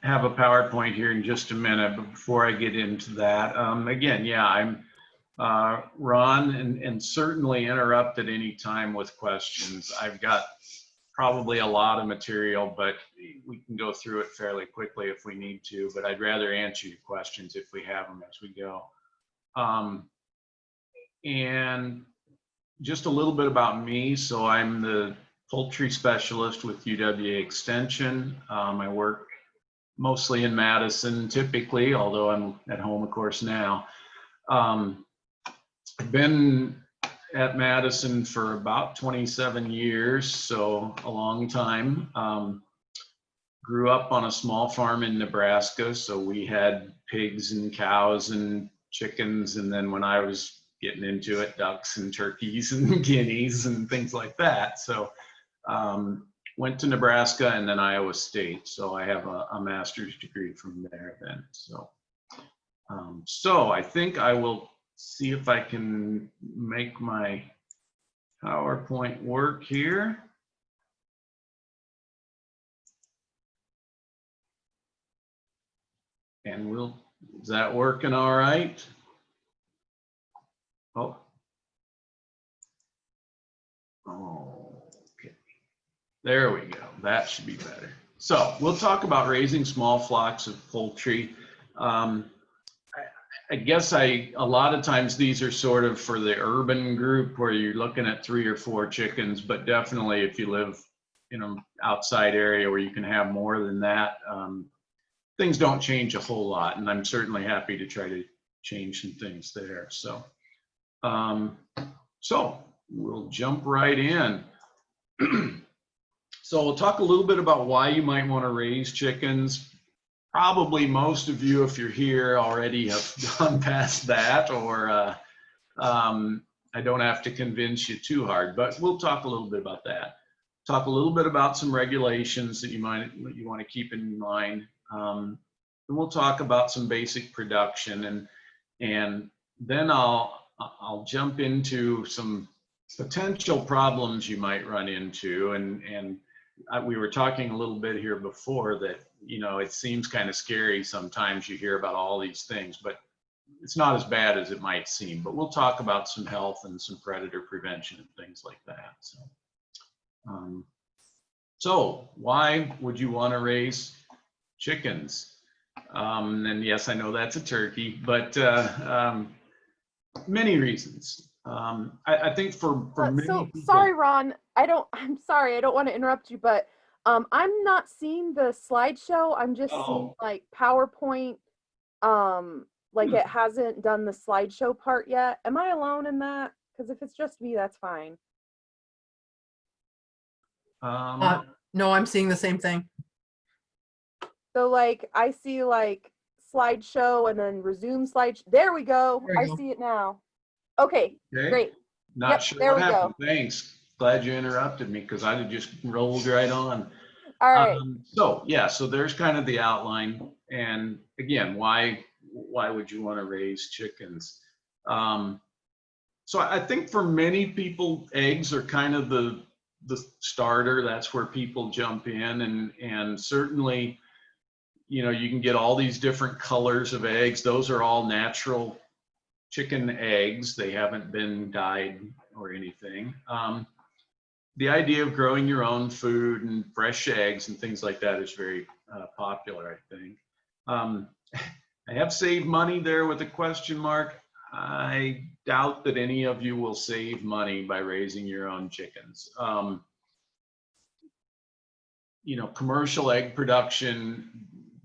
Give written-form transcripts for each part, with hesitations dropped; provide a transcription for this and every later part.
have a PowerPoint here in just a minute, but before I get into that, again, yeah, I'm Ron, and certainly interrupt at any time with questions. I've got probably a lot of material, but we can go through it fairly quickly if we need to, but I'd rather answer your questions if we have them as we go. And just a little bit about me. So I'm the poultry specialist with UWA Extension. I work mostly in Madison typically, although I'm at home of course now. I've been at Madison for about 27 years, so a long time. Grew up on a small farm in Nebraska, so we had pigs and cows and chickens, and then when I was getting into it, ducks and turkeys and guineas and things like that. So went to Nebraska and then Iowa State, so I have a master's degree from there then. So so I think I will see if I can make my PowerPoint work here. And is that working all right? Oh. Okay. There we go. That should be better. So we'll talk about raising small flocks of poultry. I guess a lot of times these are sort of for the urban group where you're looking at 3 or 4 chickens, but definitely if you live in an outside area where you can have more than that, things don't change a whole lot, and I'm certainly happy to try to change some things there. So, so we'll jump right in. So we'll talk a little bit about why you might want to raise chickens. Probably most of you, if you're here, already have gone past that, or I don't have to convince you too hard, but we'll talk a little bit about that. Talk a little bit about some regulations that you want to keep in mind. And we'll talk about some basic production, and then I'll jump into some potential problems you might run into, and we were talking a little bit here before that, you know, it seems kind of scary sometimes you hear about all these things, but it's not as bad as it might seem. But we'll talk about some health and some predator prevention and things like that. So why would you want to raise chickens? And yes, I know that's a turkey, but many reasons. I think for many people, sorry, Ron, I'm sorry, I don't want to interrupt you, but I'm not seeing the slideshow. I'm just seeing like PowerPoint, like it hasn't done the slideshow part yet. Am I alone in that? Because if it's just me, that's fine. No, I'm seeing the same thing. So like I see like slideshow and then resume slideshow. There we go. I see it now. Okay, great. Not sure what happened. Thanks. Glad you interrupted me because I'd have just rolled right on. All right. So yeah, so there's kind of the outline, and again, why would you want to raise chickens? So I think for many people, eggs are kind of the starter. That's where people jump in, and certainly, you know, you can get all these different colors of eggs. Those are all natural chicken eggs. They haven't been dyed or anything. The idea of growing your own food and fresh eggs and things like that is very popular, I think. I have saved money there with a question mark. I doubt that any of you will save money by raising your own chickens. You know, commercial egg production,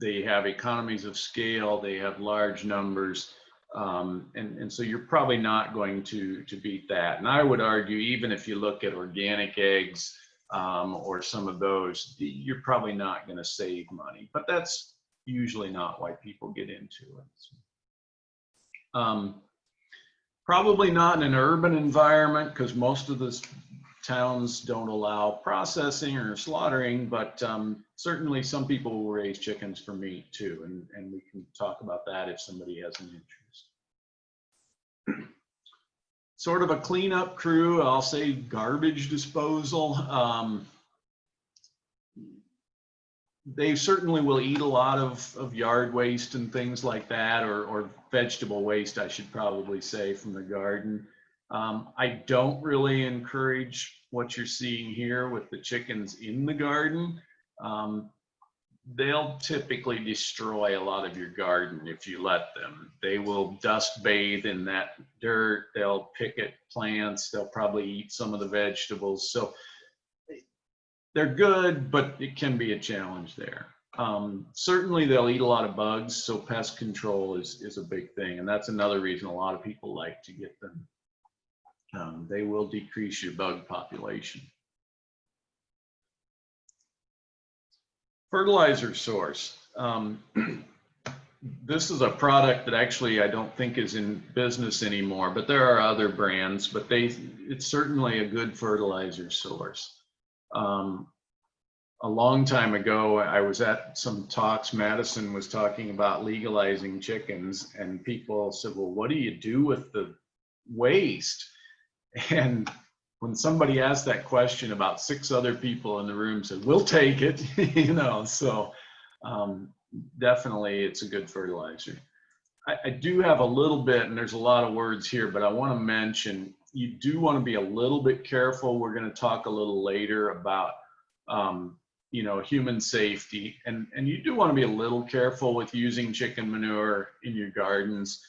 they have economies of scale, they have large numbers, and so you're probably not going to beat that. And I would argue, even if you look at organic eggs or some of those, you're probably not going to save money, but that's usually not why people get into it. Probably not in an urban environment, because most of the towns don't allow processing or slaughtering, but certainly some people will raise chickens for meat too, and we can talk about that if somebody has an interest. Sort of a cleanup crew, I'll say garbage disposal. they certainly will eat a lot of yard waste and things like that, or vegetable waste, I should probably say, from the garden. I don't really encourage what you're seeing here with the chickens in the garden. They'll typically destroy a lot of your garden if you let them. They will dust bathe in that dirt. They'll pick at plants. They'll probably eat some of the vegetables. So they're good, but it can be a challenge there. Certainly they'll eat a lot of bugs, so pest control is a big thing, and that's another reason a lot of people like to get them. They will decrease your bug population. Fertilizer source. This is a product that actually I don't think is in business anymore, but there are other brands, but it's certainly a good fertilizer source. A long time ago, I was at some talks. Madison was talking about legalizing chickens, and people said, well, what do you do with the waste? And when somebody asked that question, about 6 other people in the room said, we'll take it, you know, so definitely it's a good fertilizer. I do have a little bit, and there's a lot of words here, but I want to mention, you do want to be a little bit careful. We're going to talk a little later about you know, human safety, and you do want to be a little careful with using chicken manure in your gardens.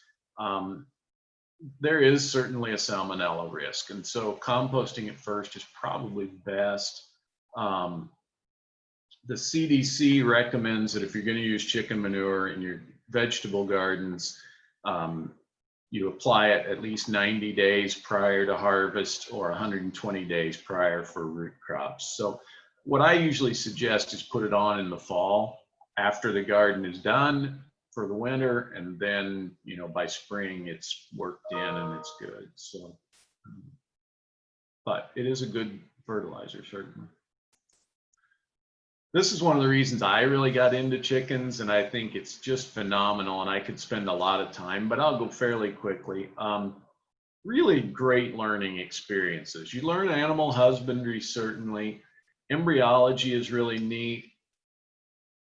There is certainly a salmonella risk, and so composting it first is probably best. The CDC recommends that if you're going to use chicken manure in your vegetable gardens, you apply it at least 90 days prior to harvest, or 120 days prior for root crops. So what I usually suggest is put it on in the fall after the garden is done for the winter, and then, you know, by spring it's worked in and it's good. So, but it is a good fertilizer, certainly. This is one of the reasons I really got into chickens, and I think it's just phenomenal, and I could spend a lot of time, but I'll go fairly quickly. Really great learning experiences. You learn animal husbandry, certainly. Embryology is really neat.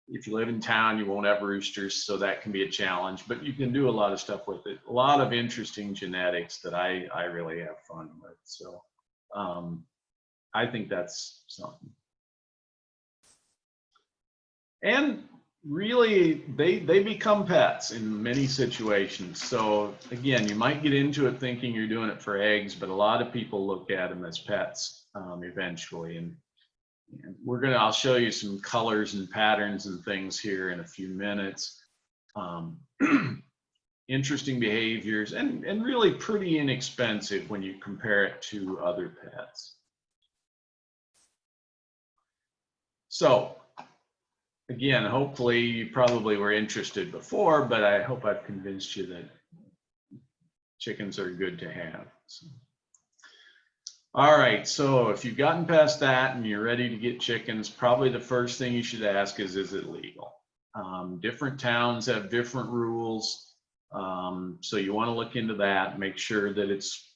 If you live in town, you won't have roosters, so that can be a challenge, but you can do a lot of stuff with it. A lot of interesting genetics that I really have fun with. So I think that's something. And really, they become pets in many situations. So again, you might get into it thinking you're doing it for eggs, but a lot of people look at them as pets eventually. And I'll show you some colors and patterns and things here in a few minutes. Interesting behaviors, and really pretty inexpensive when you compare it to other pets. So again, hopefully you probably were interested before, but I hope I've convinced you that chickens are good to have. So. All right, so if you've gotten past that and you're ready to get chickens, probably the first thing you should ask is it legal? Different towns have different rules, so you want to look into that, make sure that it's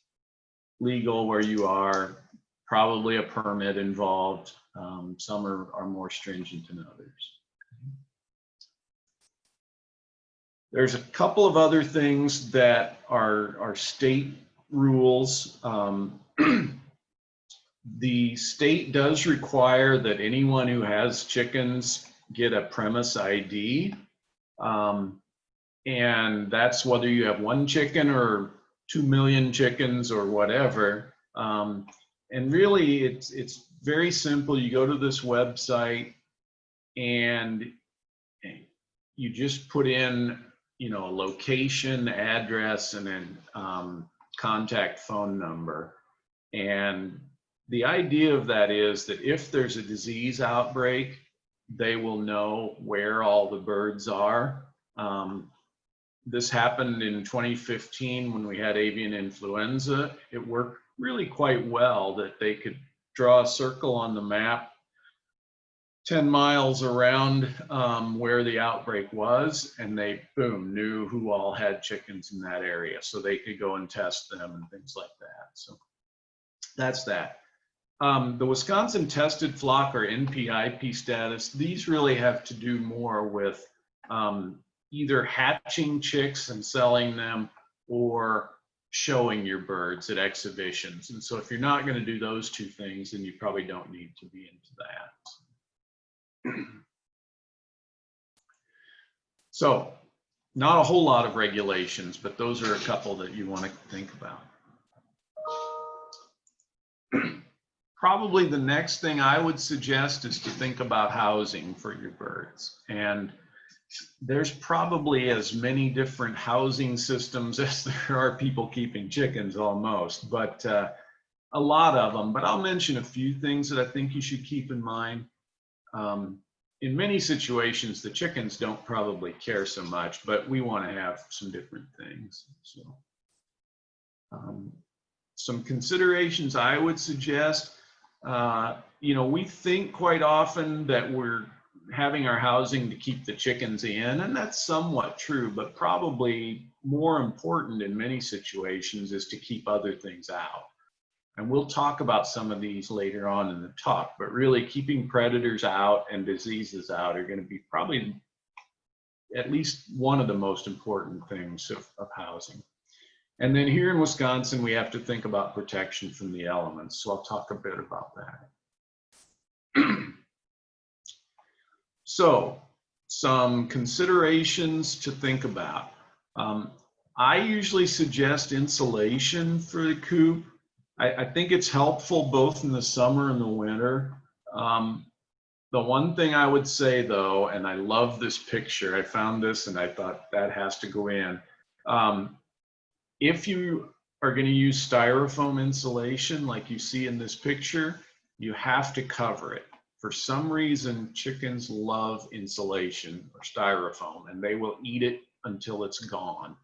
legal where you are, probably a permit involved. Some are more stringent than others. There's a couple of other things that are state rules. The state does require that anyone who has chickens get a premise ID. And that's whether you have 1 chicken or 2 million chickens or whatever. And really, it's very simple. You go to this website and you just put in, you know, a location, address, and then contact phone number. And the idea of that is that if there's a disease outbreak, they will know where all the birds are. This happened in 2015 when we had avian influenza. It worked really quite well that they could draw a circle on the map 10 miles around where the outbreak was, and they, boom, knew who all had chickens in that area, so they could go and test them and things like that. So that's that. The Wisconsin tested flock or NPIP status, these really have to do more with either hatching chicks and selling them or showing your birds at exhibitions. And so if you're not going to do those two things, then you probably don't need to be into that. So not a whole lot of regulations, but those are a couple that you want to think about. Probably the next thing I would suggest is to think about housing for your birds. And there's probably as many different housing systems as there are people keeping chickens almost, but a lot of them. But I'll mention a few things that I think you should keep in mind. In many situations, the chickens don't probably care so much, but we want to have some different things. So some considerations I would suggest. You know, we think quite often that we're having our housing to keep the chickens in, and that's somewhat true, but probably more important in many situations is to keep other things out. And we'll talk about some of these later on in the talk, but really keeping predators out and diseases out are going to be probably at least one of the most important things of housing. And then here in Wisconsin, we have to think about protection from the elements. So I'll talk a bit about that. So some considerations to think about. I usually suggest insulation for the coop. I think it's helpful both in the summer and the winter. The one thing I would say though, and I love this picture, I found this and I thought that has to go in. If you are going to use styrofoam insulation like you see in this picture, you have to cover it. For some reason, chickens love insulation or styrofoam, and they will eat it until it's gone.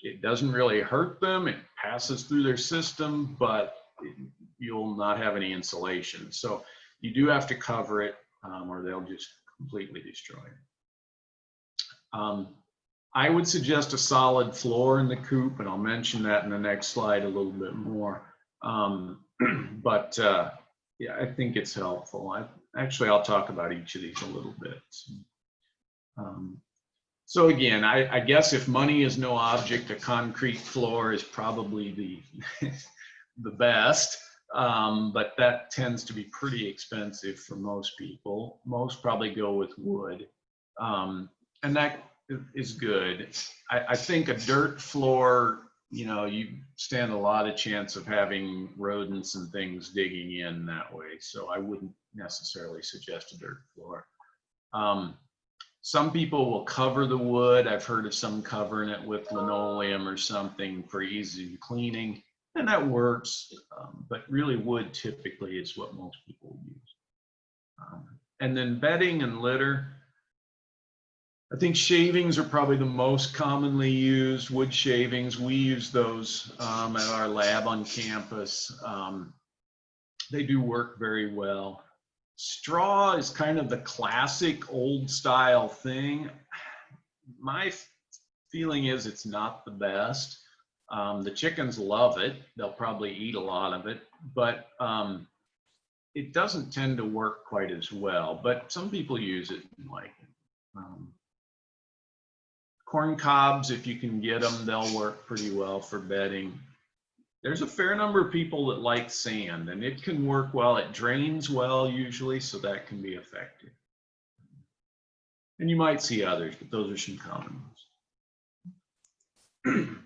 It doesn't really hurt them. It passes through their system, but you'll not have any insulation. So you do have to cover it or they'll just completely destroy it. I would suggest a solid floor in the coop, and I'll mention that in the next slide a little bit more. Yeah, I think it's helpful. I'll talk about each of these a little bit. So again, I guess if money is no object, a concrete floor is probably the best, but that tends to be pretty expensive for most people. Most probably go with wood, and that is good. I think a dirt floor, you know, you stand a lot of chance of having rodents and things digging in that way. So I wouldn't necessarily suggest a dirt floor. Some people will cover the wood. I've heard of some covering it with linoleum or something for easy cleaning, and that works. But really wood typically is what most people use. And then bedding and litter. I think shavings are probably the most commonly used, wood shavings. We use those at our lab on campus. They do work very well. Straw is kind of the classic old style thing. My feeling is it's not the best. The chickens love it. They'll probably eat a lot of it, but it doesn't tend to work quite as well, but some people use it and like it. Corn cobs, if you can get them, they'll work pretty well for bedding. There's a fair number of people that like sand, and it can work well. It drains well usually, so that can be effective. And you might see others, but those are some common ones.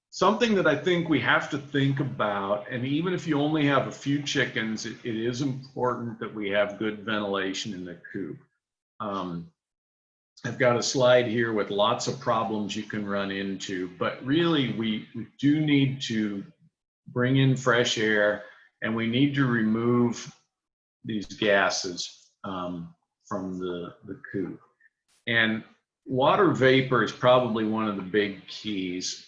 Something that I think we have to think about, and even if you only have a few chickens, it is important that we have good ventilation in the coop. I've got a slide here with lots of problems you can run into, but really we do need to bring in fresh air, and we need to remove these gases from the coop. And water vapor is probably one of the big keys.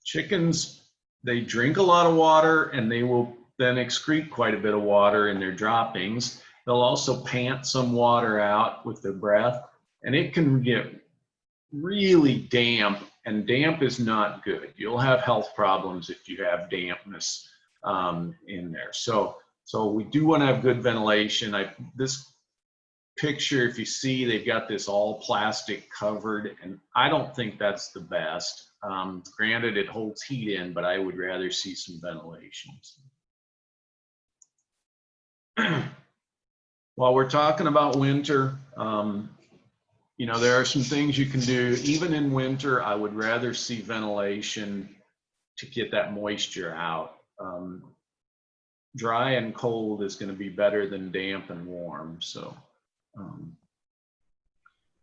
Chickens, they drink a lot of water, and they will then excrete quite a bit of water in their droppings. They'll also pant some water out with their breath. And it can get really damp, and damp is not good. You'll have health problems if you have dampness. in there. So we do want to have good ventilation. This picture, if you see, they've got this all plastic covered, and I don't think that's the best. Granted, it holds heat in, but I would rather see some ventilation. While we're talking about winter, you know, there are some things you can do. Even in winter, I would rather see ventilation to get that moisture out. Dry and cold is going to be better than damp and warm. So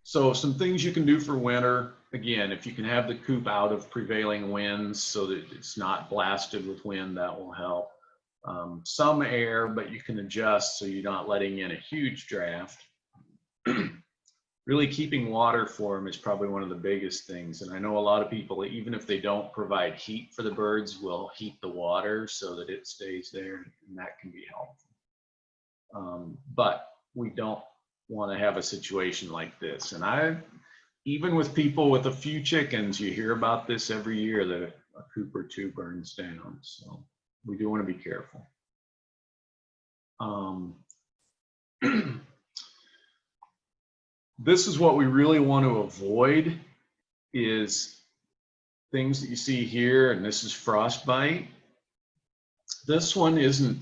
some things you can do for winter. Again, if you can have the coop out of prevailing winds so that it's not blasted with wind, that will help. Some air, but you can adjust so you're not letting in a huge draft. Really keeping water for them is probably one of the biggest things. And I know a lot of people, even if they don't provide heat for the birds, will heat the water so that it stays there, and that can be helpful. But we don't want to have a situation like this. And even with people with a few chickens, you hear about this every year, that a coop or two burns down. So we do want to be careful. This is what we really want to avoid, is things that you see here, and this is frostbite. This one isn't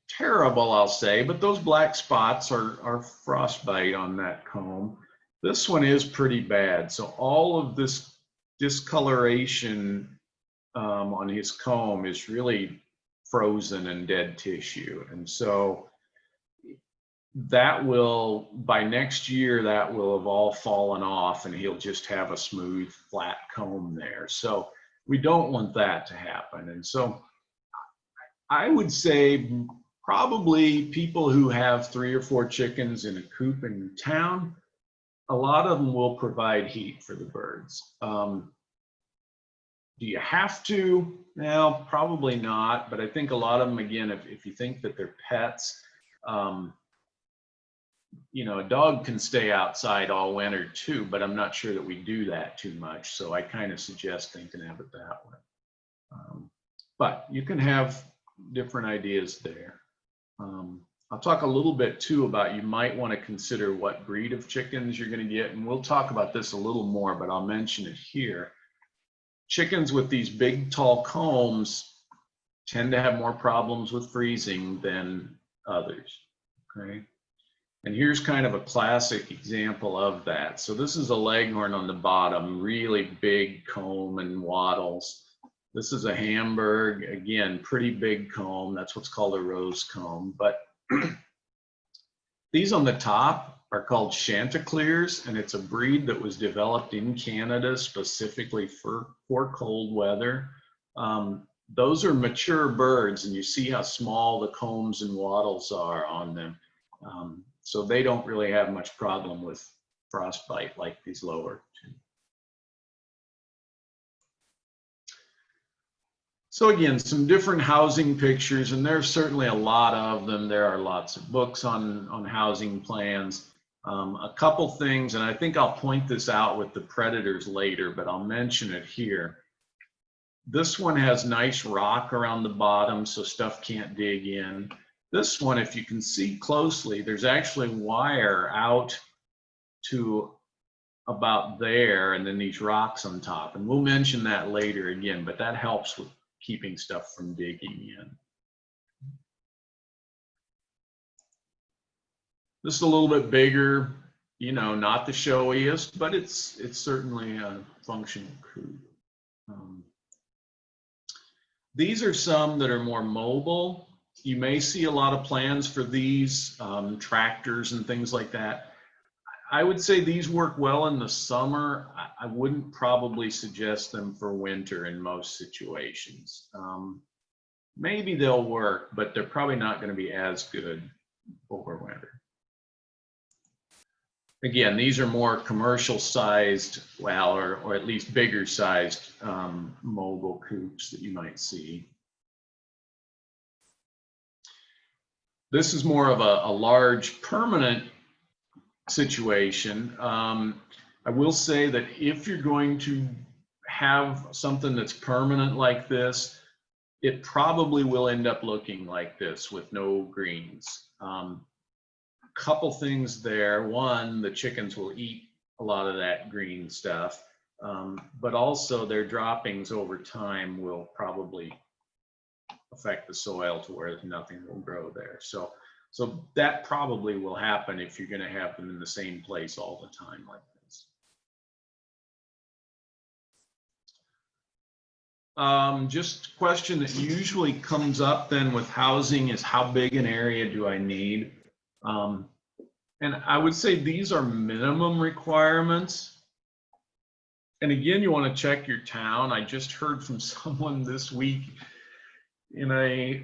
terrible, I'll say, but those black spots are frostbite on that comb. This one is pretty bad. So all of this discoloration on his comb is really frozen and dead tissue. And so that will, by next year, that will have all fallen off and he'll just have a smooth, flat comb there. So we don't want that to happen. And so I would say probably people who have 3 or 4 chickens in a coop in town, a lot of them will provide heat for the birds. Do you have to? Well, probably not, but I think a lot of them, again, if you think that they're pets, you know, a dog can stay outside all winter too, but I'm not sure that we do that too much. So I kind of suggest thinking of it that way. But you can have different ideas there. I'll talk a little bit too about, you might want to consider what breed of chickens you're going to get. And we'll talk about this a little more, but I'll mention it here. Chickens with these big, tall combs tend to have more problems with freezing than others, okay? And here's kind of a classic example of that. So this is a leghorn on the bottom, really big comb and wattles. This is a Hamburg, again, pretty big comb. That's what's called a rose comb. But these on the top are called Chanticleers, and it's a breed that was developed in Canada specifically for cold weather. Those are mature birds, and you see how small the combs and wattles are on them. So they don't really have much problem with frostbite like these lower two. So again, some different housing pictures, and there's certainly a lot of them. There are lots of books on housing plans. A couple things, and I think I'll point this out with the predators later, but I'll mention it here. This one has nice rock around the bottom so stuff can't dig in. This one, if you can see closely, there's actually wire out to about there, and then these rocks on top. And we'll mention that later again, but that helps with keeping stuff from digging in. This is a little bit bigger, you know, not the showiest, but it's certainly a functional coop. These are some that are more mobile. You may see a lot of plans for these, tractors and things like that. I would say these work well in the summer. I wouldn't probably suggest them for winter in most situations. Maybe they'll work, but they're probably not going to be as good over winter. Again, these are more commercial sized, well, or at least bigger sized mobile coops that you might see. This is more of a large permanent situation. I will say that if you're going to have something that's permanent like this, it probably will end up looking like this with no greens. Couple things there. One, the chickens will eat a lot of that green stuff, but also their droppings over time will probably affect the soil to where nothing will grow there. So that probably will happen if you're going to have them in the same place all the time like this. Just a question that usually comes up then with housing is, how big an area do I need? And I would say these are minimum requirements. And again, you want to check your town. I just heard from someone this week in a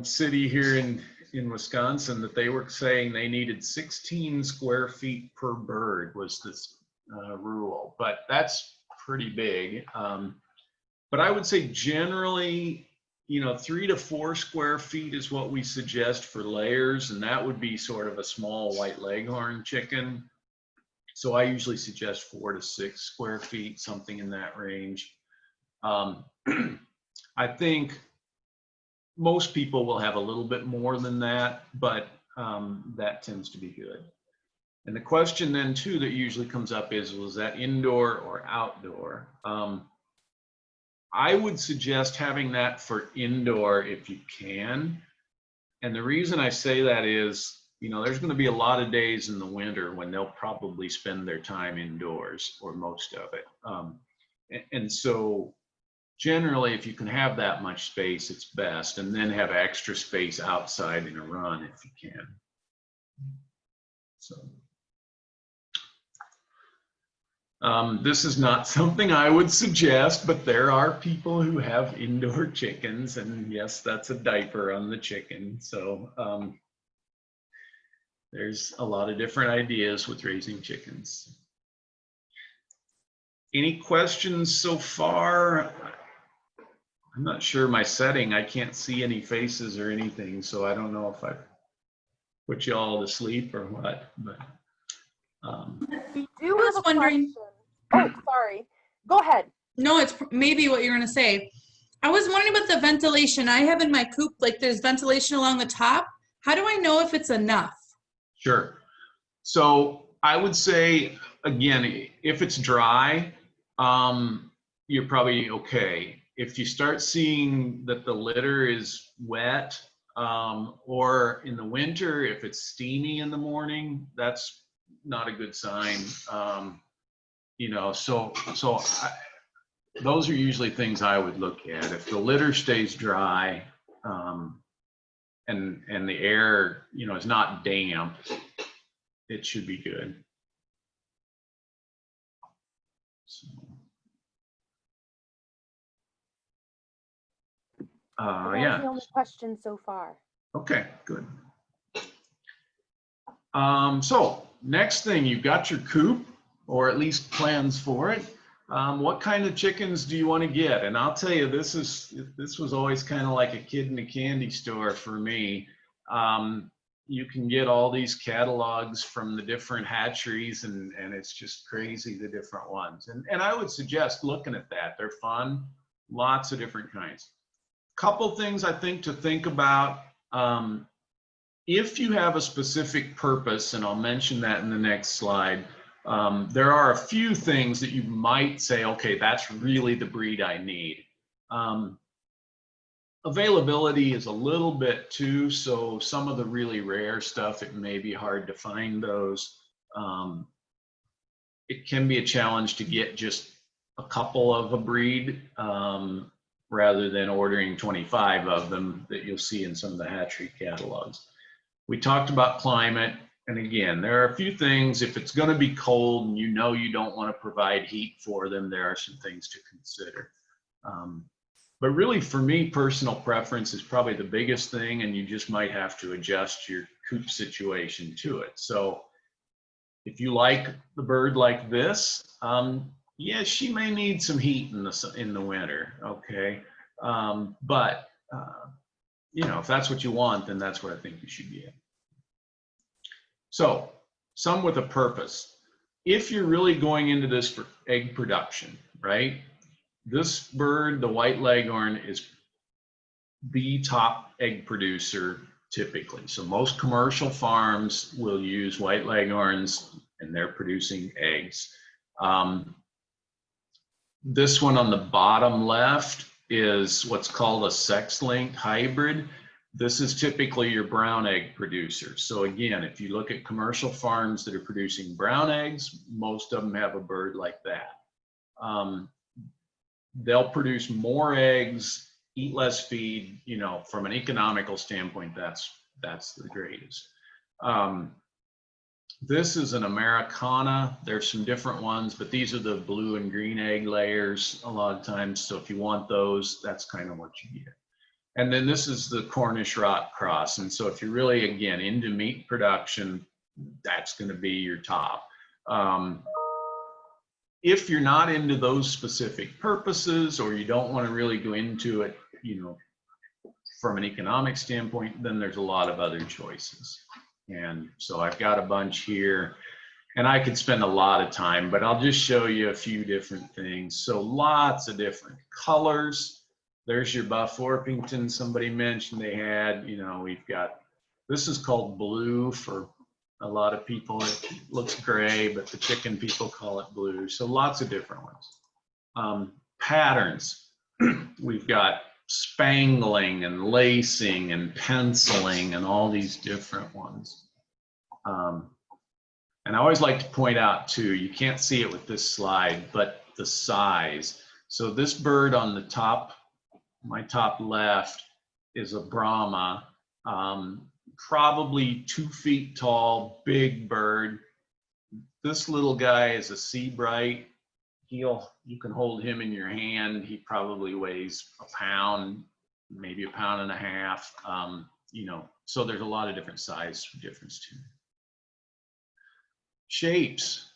city here in Wisconsin that they were saying they needed 16 square feet per bird was this rule, but that's pretty big. But I would say generally, 3 to 4 square feet is what we suggest for layers, and that would be sort of a small white leghorn chicken. So I usually suggest 4 to 6 square feet, something in that range. I think most people will have a little bit more than that, but that tends to be good. And the question then too that usually comes up is, was that indoor or outdoor? I would suggest having that for indoor if you can. And the reason I say that is, there's going to be a lot of days in the winter when they'll probably spend their time indoors, or most of it. And so generally, if you can have that much space, it's best, and then have extra space outside in a run if you can. So. This is not something I would suggest, but there are people who have indoor chickens, and yes, that's a diaper on the chicken. So there's a lot of different ideas with raising chickens. Any questions so far? I'm not sure my setting, I can't see any faces or anything, so I don't know if I put you all to sleep or what, but. We do have a question. Oh, sorry. Go ahead. No, it's maybe what you're going to say. I was wondering about the ventilation. I have in my coop, like there's ventilation along the top. How do I know if it's enough? Sure. So I would say, again, if it's dry, you're probably okay. If you start seeing that the litter is wet, or in the winter, if it's steamy in the morning, that's not a good sign. Those are usually things I would look at. If the litter stays dry, and the air, is not damp, it should be good. So, yeah. That's the only question so far. Okay, good. So next thing, you've got your coop, or at least plans for it. What kind of chickens do you want to get? And I'll tell you, this was always kind of like a kid in a candy store for me. You can get all these catalogs from the different hatcheries, and it's just crazy, the different ones. And I would suggest looking at that. They're fun, lots of different kinds. Couple things I think to think about. If you have a specific purpose, and I'll mention that in the next slide, there are a few things that you might say, okay, that's really the breed I need. Availability is a little bit too, so some of the really rare stuff, it may be hard to find those. It can be a challenge to get just a couple of a breed, rather than ordering 25 of them that you'll see in some of the hatchery catalogs. We talked about climate. And again, there are a few things. If it's going to be cold and you don't want to provide heat for them, there are some things to consider. But really, for me, personal preference is probably the biggest thing, and you just might have to adjust your coop situation to it. So if you like the bird like this, yeah, she may need some heat in the winter, okay? But if that's what you want, then that's what I think you should get. So, some with a purpose. If you're really going into this for egg production, right? This bird, the white leghorn, is the top egg producer typically. So most commercial farms will use white leghorns and they're producing eggs. This one on the bottom left is what's called a sex-linked hybrid. This is typically your brown egg producer. So again, if you look at commercial farms that are producing brown eggs, most of them have a bird like that. They'll produce more eggs, eat less feed, you know, from an economical standpoint, that's the greatest. This is an Americana. There's some different ones, but these are the blue and green egg layers a lot of times. So if you want those, that's kind of what you get. And then this is the Cornish Rot Cross. And so if you're really, again, into meat production, that's going to be your top. If you're not into those specific purposes, or you don't want to really go into it, you know, from an economic standpoint, then there's a lot of other choices. And so I've got a bunch here, and I could spend a lot of time, but I'll just show you a few different things. So lots of different colors. There's your Buff Orpington somebody mentioned they had. You know, we've got, this is called blue for a lot of people. It looks gray, but the chicken people call it blue. So lots of different ones. Patterns. We've got spangling and lacing and penciling and all these different ones. And I always like to point out too, you can't see it with this slide, but the size. So this bird on the top, my top left, is a Brahma, probably 2 feet tall, big bird. This little guy is a Seabright. You can hold him in your hand. He probably weighs a pound, maybe a pound and a half. You know, so there's a lot of different size difference too. Shapes.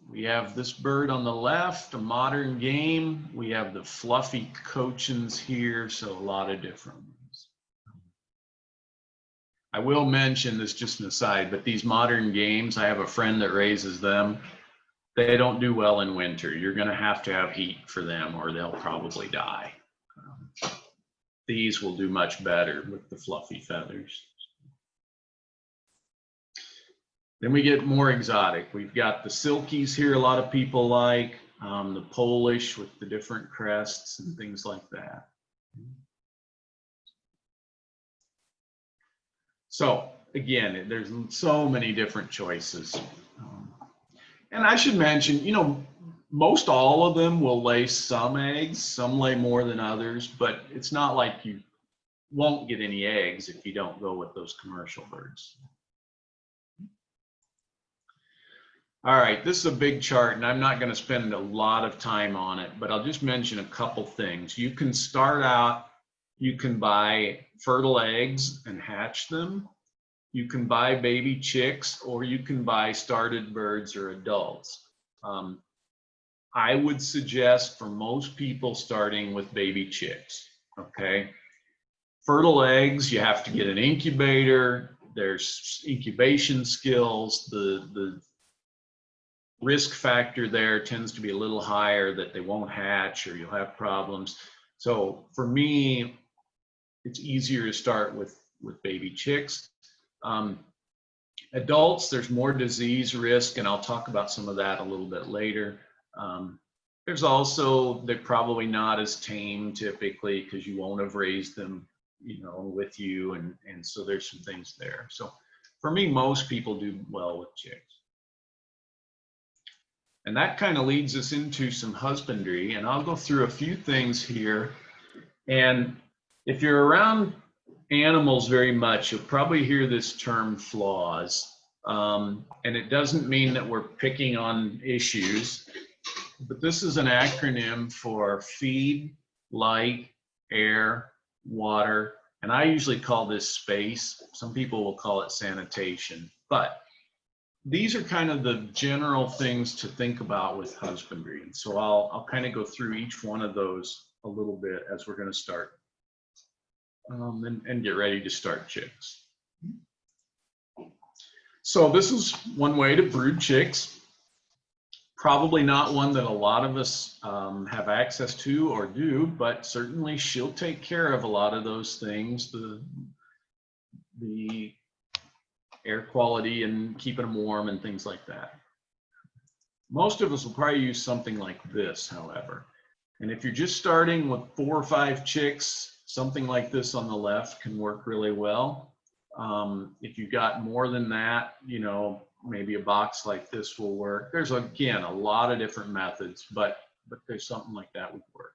We have this bird on the left, a modern game. We have the fluffy Cochins here, so a lot of different ones. I will mention this just an aside, but these modern games, I have a friend that raises them. They don't do well in winter. You're going to have heat for them, or they'll probably die. These will do much better with the fluffy feathers. Then we get more exotic. We've got the silkies here, a lot of people like, the Polish with the different crests and things like that. So again, there's so many different choices. And I should mention, you know, most all of them will lay some eggs. Some lay more than others, but it's not like you won't get any eggs if you don't go with those commercial birds. All right, this is a big chart, and I'm not going to spend a lot of time on it, but I'll just mention a couple things. You can start out, you can buy fertile eggs and hatch them. You can buy baby chicks, or you can buy started birds or adults. I would suggest for most people starting with baby chicks, okay? Fertile eggs, you have to get an incubator. There's incubation skills. The risk factor there tends to be a little higher that they won't hatch or you'll have problems. So for me, it's easier to start with baby chicks. Adults, there's more disease risk, and I'll talk about some of that a little bit later. There's also, they're probably not as tame typically because you won't have raised them, you know, with you, and so there's some things there. So for me, most people do well with chicks. And that kind of leads us into some husbandry, and I'll go through a few things here. And if you're around animals very much, you'll probably hear this term flaws. And it doesn't mean that we're picking on issues, but this is an acronym for feed, light, air, water, and I usually call this space. Some people will call it sanitation, but these are kind of the general things to think about with husbandry. And so I'll kind of go through each one of those a little bit as we're going to start and get ready to start chicks. So this is one way to brood chicks. Probably not one that a lot of us have access to or do, but certainly she'll take care of a lot of those things, the air quality and keeping them warm and things like that. Most of us will probably use something like this, however. And if you're just starting with 4 or 5 chicks, something like this on the left can work really well. If you've got more than that, you know, maybe a box like this will work. There's, again, a lot of different methods, but there's something like that would work.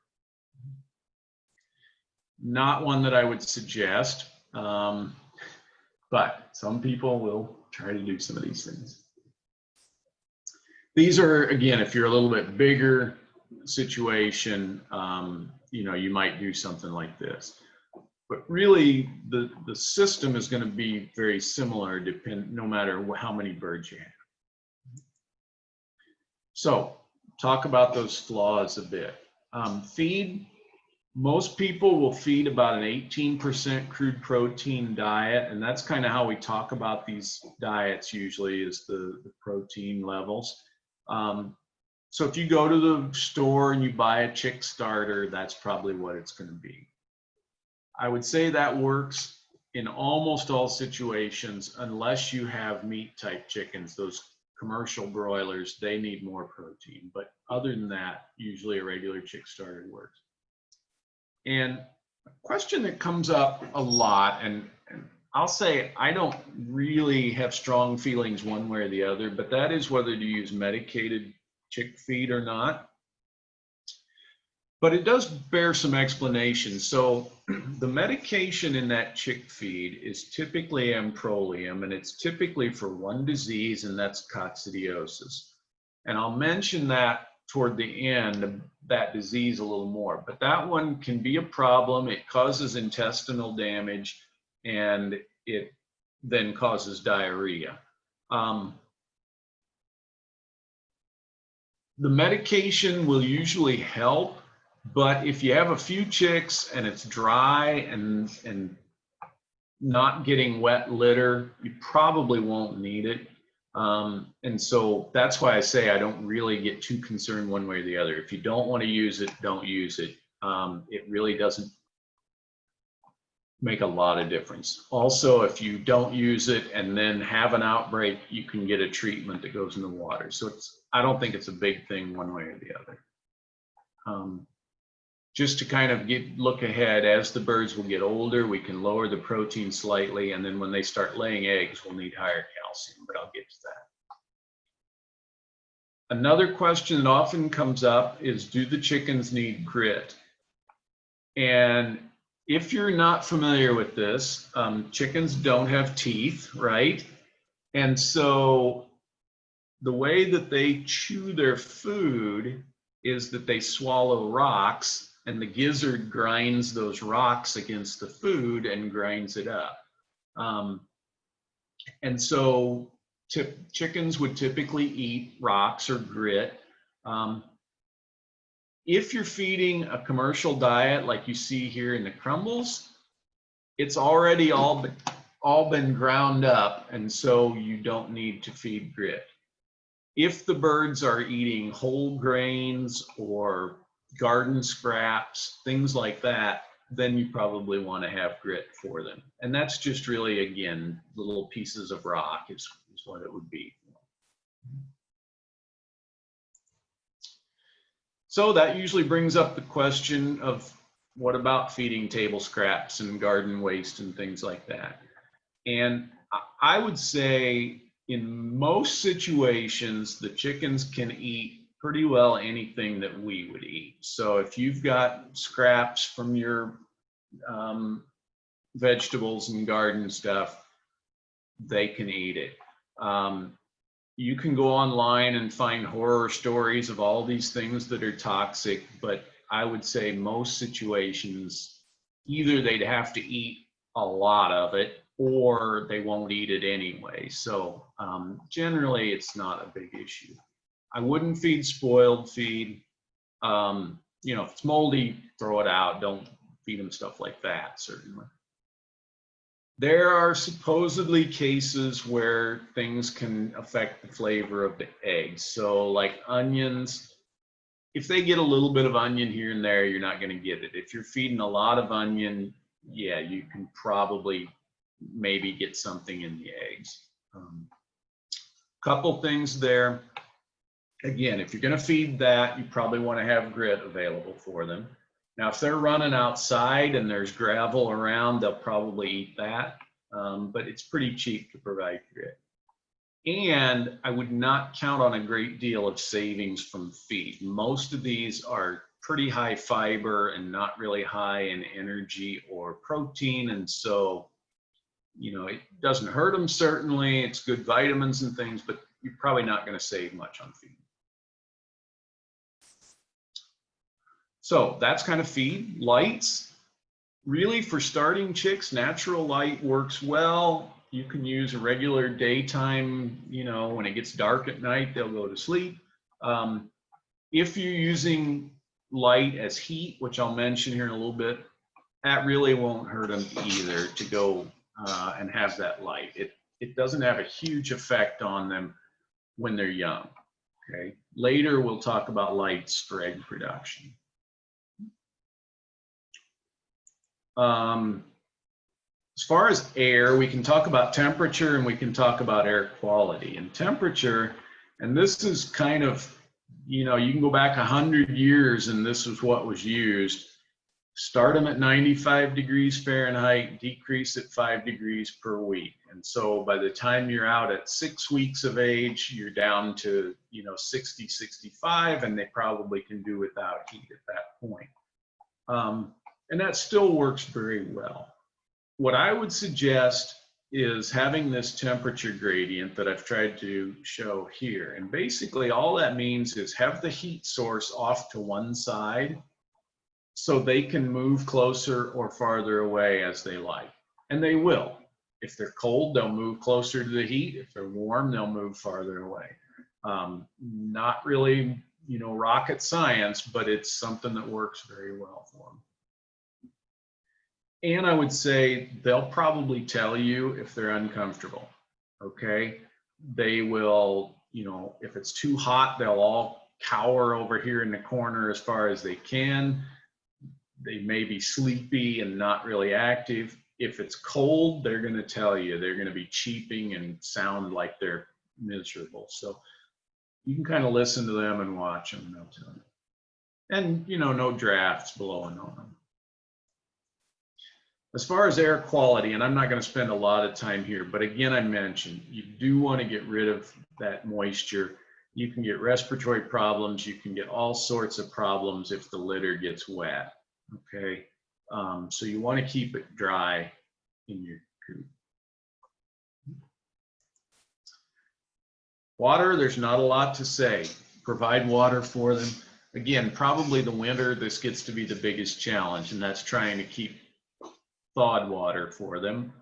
Not one that I would suggest, but some people will try to do some of these things. These are, again, if you're a little bit bigger situation, you know, you might do something like this. But really, the system is going to be very similar, no matter how many birds you have. So, talk about those flaws a bit. Feed. Most people will feed about an 18% crude protein diet, and that's kind of how we talk about these diets usually, is the protein levels. So if you go to the store and you buy a chick starter, that's probably what it's going to be. I would say that works in almost all situations, unless you have meat type chickens. Those commercial broilers, they need more protein. But other than that, usually a regular chick starter works. And a question that comes up a lot, and I'll say I don't really have strong feelings one way or the other, but that is whether to use medicated chick feed or not. But it does bear some explanation. So the medication in that chick feed is typically amprolium, and it's typically for one disease, and that's coccidiosis. And I'll mention that toward the end, that disease a little more. But that one can be a problem. It causes intestinal damage, and it then causes diarrhea. The medication will usually help, but if you have a few chicks and it's dry and not getting wet litter, you probably won't need it. And so that's why I say I don't really get too concerned one way or the other. If you don't want to use it, don't use it. It really doesn't make a lot of difference. Also, if you don't use it and then have an outbreak, you can get a treatment that goes in the water. So I don't think it's a big thing one way or the other. Just to kind of look ahead, as the birds will get older, we can lower the protein slightly, and then when they start laying eggs, we'll need higher calcium, but I'll get to that. Another question that often comes up is, do the chickens need grit? And if you're not familiar with this, chickens don't have teeth, right? And so the way that they chew their food is that they swallow rocks, and the gizzard grinds those rocks against the food and grinds it up. And so chickens would typically eat rocks or grit. If you're feeding a commercial diet like you see here in the crumbles, it's already all been ground up, and so you don't need to feed grit. If the birds are eating whole grains or garden scraps, things like that, then you probably want to have grit for them. And that's just really, again, little pieces of rock is what it would be. So that usually brings up the question of, what about feeding table scraps and garden waste and things like that? And I would say in most situations, the chickens can eat pretty well anything that we would eat. So if you've got scraps from your vegetables and garden stuff, they can eat it. You can go online and find horror stories of all these things that are toxic, but I would say most situations, either they'd have to eat a lot of it or they won't eat it anyway. So generally it's not a big issue. I wouldn't feed spoiled feed. You know, if it's moldy, throw it out. Don't feed them stuff like that, certainly. There are supposedly cases where things can affect the flavor of the eggs. So like onions, if they get a little bit of onion here and there, you're not going to get it. If you're feeding a lot of onion, yeah, you can probably maybe get something in the eggs. Couple things there. Again, if you're going to feed that, you probably want to have grit available for them. Now, if they're running outside and there's gravel around, they'll probably eat that, but it's pretty cheap to provide grit. And I would not count on a great deal of savings from feed. Most of these are pretty high fiber and not really high in energy or protein. And so, you know, it doesn't hurt them, certainly. It's good vitamins and things, but you're probably not going to save much on feed. So that's kind of feed. Lights, really for starting chicks, natural light works well. You can use a regular daytime, you know, when it gets dark at night, they'll go to sleep. If you're using light as heat, which I'll mention here in a little bit, that really won't hurt them either to go and have that light. It doesn't have a huge effect on them when they're young, okay? Later, we'll talk about lights for egg production. As far as air, we can talk about temperature and we can talk about air quality. And temperature, and this is kind of, you know, you can go back 100 years and this is what was used. Start them at 95 degrees Fahrenheit, decrease it 5 degrees per week. And so by the time you're out at 6 weeks of age, you're down to, you know, 60, 65, and they probably can do without heat at that point. And that still works very well. What I would suggest is having this temperature gradient that I've tried to show here. And basically all that means is have the heat source off to one side so they can move closer or farther away as they like. And they will. If they're cold, they'll move closer to the heat. If they're warm, they'll move farther away. Not really, you know, rocket science, but it's something that works very well for them. And I would say they'll probably tell you if they're uncomfortable, okay? They will, you know, if it's too hot, they'll all cower over here in the corner as far as they can. They may be sleepy and not really active. If it's cold, they're going to tell you. They're going to be cheeping and sound like they're miserable. So you can kind of listen to them and watch them, and they'll tell you. And, you know, no drafts blowing on them. As far as air quality, and I'm not going to spend a lot of time here, but again, I mentioned you do want to get rid of that moisture. You can get respiratory problems. You can get all sorts of problems if the litter gets wet, okay? So you want to keep it dry in your coop. Water, there's not a lot to say. Provide water for them. Again, probably the winter, this gets to be the biggest challenge, and that's trying to keep thawed water for them.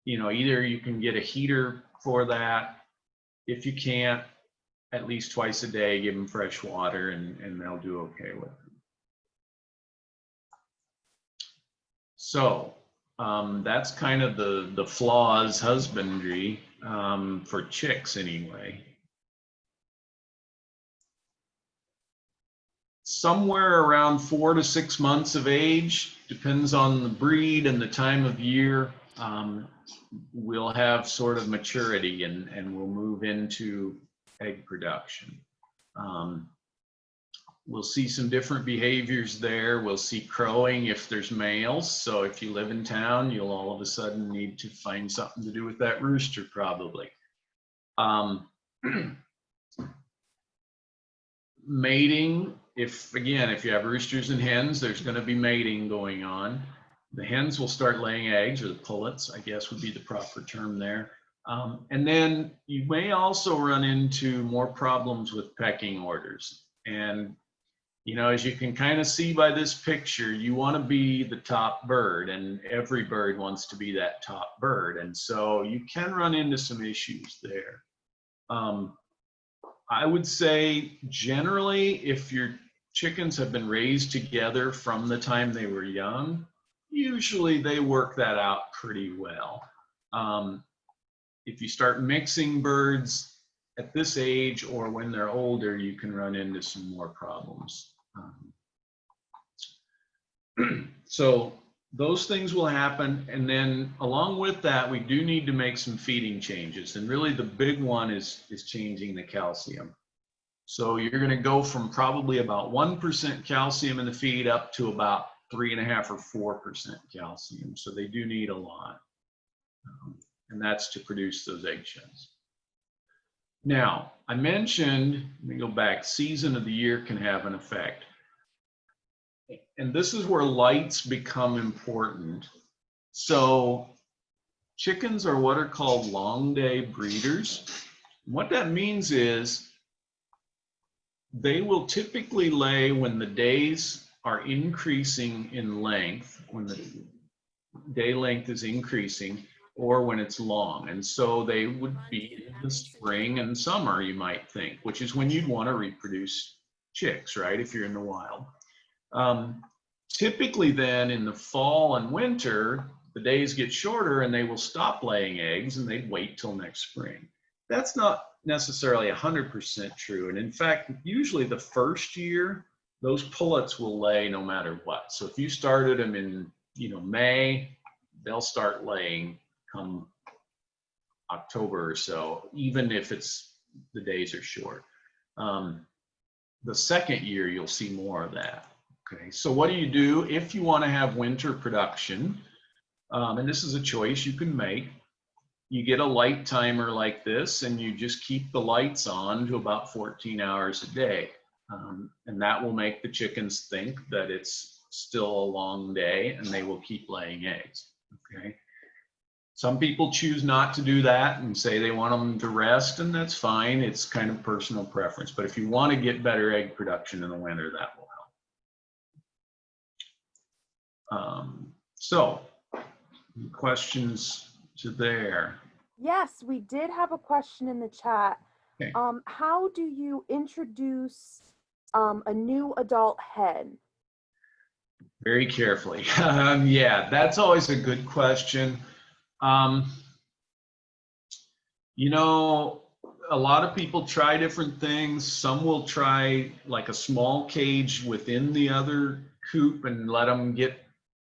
You know, either you can get a heater for that. If you can't, at least twice a day, give them fresh water and they'll do okay with it. So that's kind of the flaws husbandry for chicks anyway. Somewhere around 4 to 6 months of age, depends on the breed and the time of year, we'll have sort of maturity and we'll move into egg production. We'll see some different behaviors there. We'll see crowing if there's males. So if you live in town, you'll all of a sudden need to find something to do with that rooster probably. Mating, if you have roosters and hens, there's going to be mating going on. The hens will start laying eggs, or the pullets, I guess would be the proper term there. And then you may also run into more problems with pecking orders. And, you know, as you can kind of see by this picture, you want to be the top bird, and every bird wants to be that top bird. And so you can run into some issues there. I would say generally, if your chickens have been raised together from the time they were young, usually they work that out pretty well. If you start mixing birds at this age or when they're older, you can run into some more problems. So those things will happen. And then along with that, we do need to make some feeding changes. And really the big one is changing the calcium. So you're going to go from probably about 1% calcium in the feed up to about 3.5 or 4% calcium. So they do need a lot. And that's to produce those eggshells. Now, I mentioned, let me go back, season of the year can have an effect. And this is where lights become important. So chickens are what are called long day breeders. What that means is they will typically lay when the days are increasing in length, when the day length is increasing, or when it's long. And so they would be in the spring and summer, you might think, which is when you'd want to reproduce chicks, right, if you're in the wild. Typically then in the fall and winter, the days get shorter and they will stop laying eggs and they'd wait till next spring. That's not necessarily 100% true. And in fact, usually the first year, those pullets will lay no matter what. So if you started them in, May, they'll start laying come October or so, even if the days are short. The second year, you'll see more of that. Okay, so what do you do if you want to have winter production? And this is a choice you can make. You get a light timer like this, and you just keep the lights on to about 14 hours a day. And that will make the chickens think that it's still a long day, and they will keep laying eggs. Okay. Some people choose not to do that and say they want them to rest, and that's fine. It's kind of personal preference. But if you want to get better egg production in the winter, that will help. So, questions to there? Yes, we did have a question in the chat. Okay. How do you introduce a new adult hen? Very carefully. Yeah, that's always a good question. A lot of people try different things. Some will try like a small cage within the other coop and let them get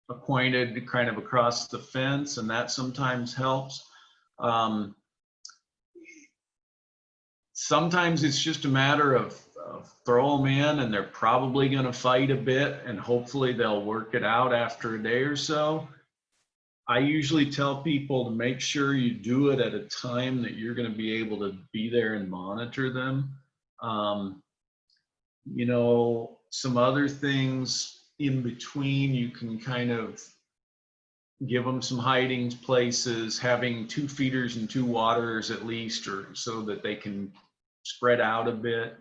acquainted kind of across the fence, and that sometimes helps. Sometimes it's just a matter of throw them in, and they're probably going to fight a bit, and hopefully they'll work it out after a day or so. I usually tell people to make sure you do it at a time that you're going to be able to be there and monitor them. Some other things in between, you can kind of give them some hiding places, having 2 feeders and 2 waterers at least, or so that they can spread out a bit.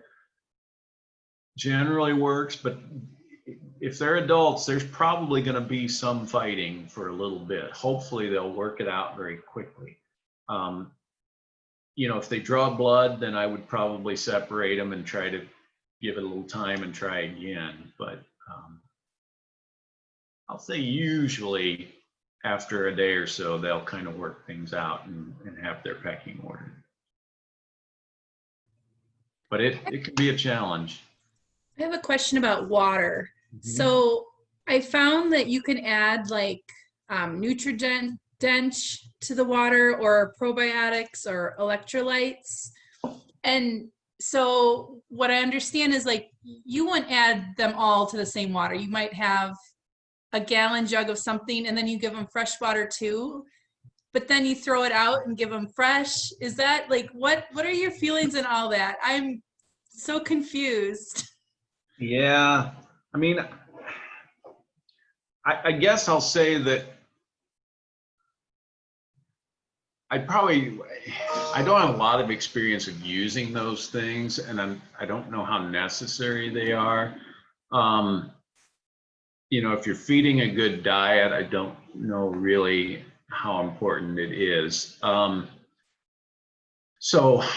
Generally works, but if they're adults, there's probably going to be some fighting for a little bit. Hopefully they'll work it out very quickly. If they draw blood, then I would probably separate them and try to give it a little time and try again. But I'll say usually after a day or so, they'll kind of work things out and have their pecking order. But it can be a challenge. I have a question about water. Mm-hmm. So I found that you can add like nutrient dense to the water, or probiotics or electrolytes. And so what I understand is like you wouldn't add them all to the same water. You might have a gallon jug of something and then you give them fresh water too, but then you throw it out and give them fresh. Is that like, what are your feelings in all that? I'm so confused. Yeah, I mean, I guess I'll say that I don't have a lot of experience of using those things, and I don't know how necessary they are. If you're feeding a good diet, I don't know really how important it is. So I'm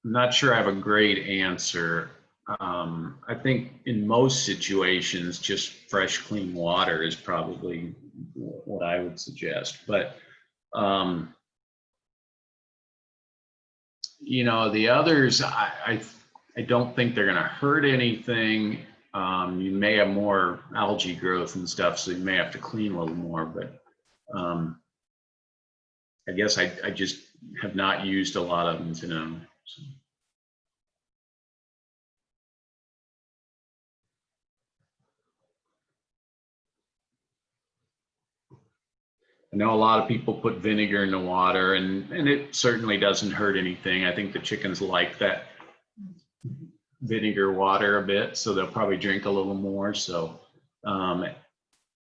not sure I have a great answer. I think in most situations, just fresh, clean water is probably what I would suggest. But, you know, the others, I don't think they're going to hurt anything. You may have more algae growth and stuff, so you may have to clean a little more. But I guess I just have not used a lot of them to know. So. I know a lot of people put vinegar in the water, and it certainly doesn't hurt anything. I think the chickens like that vinegar water a bit, so they'll probably drink a little more. So, and